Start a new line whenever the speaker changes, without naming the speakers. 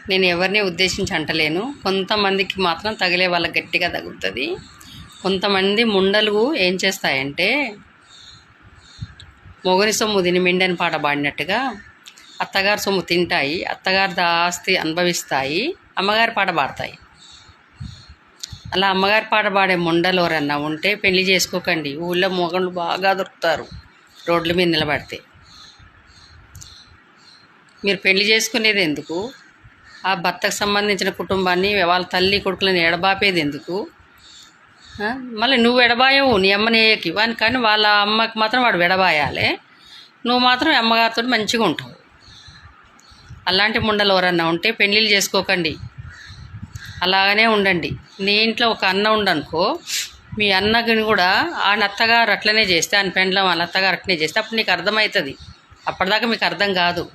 నేను ఎవరిని ఉద్దేశించి అంటలేను, కొంతమందికి మాత్రం తగిలే వాళ్ళకి గట్టిగా తగులుతుంది. కొంతమంది ముండలు ఏం చేస్తాయంటే మొగని సొమ్ము తిని మిండని పాట పాడినట్టుగా అత్తగారి సొమ్ము తింటాయి, అత్తగారి ఆస్తి అనుభవిస్తాయి, అమ్మగారి పాట పాడతాయి. అలా అమ్మగారి పాట పాడే ముండలు ఎవరన్నా ఉంటే పెళ్లి చేసుకోకండి. ఊళ్ళో మొగళ్ళు బాగా దొరుకుతారు రోడ్ల మీద నిలబడితే. మీరు పెళ్లి చేసుకునేది ఎందుకు? ఆ భర్తకు సంబంధించిన కుటుంబాన్ని వాళ్ళ తల్లి కొడుకులను ఎడబాపేది ఎందుకు? మళ్ళీ నువ్వు ఎడబాయవు నీ అమ్మని ఏకి వాని, కానీ వాళ్ళ అమ్మకి మాత్రం వాడు ఎడబాయాలి. నువ్వు మాత్రం అమ్మగారితో మంచిగా ఉంటావు. అలాంటి ముండలు ఎవరన్నా ఉంటే పెళ్ళిళ్ళు చేసుకోకండి, అలాగనే ఉండండి. నీ ఇంట్లో ఒక అన్న ఉండనుకో, మీ అన్నని కూడా ఆయన అత్తగారు అట్లనే చేస్తే, ఆయన పెండ్లం వాళ్ళ అత్తగారు అట్లనే చేస్తే అప్పుడు నీకు అర్థమవుతుంది. అప్పటిదాకా మీకు అర్థం కాదు.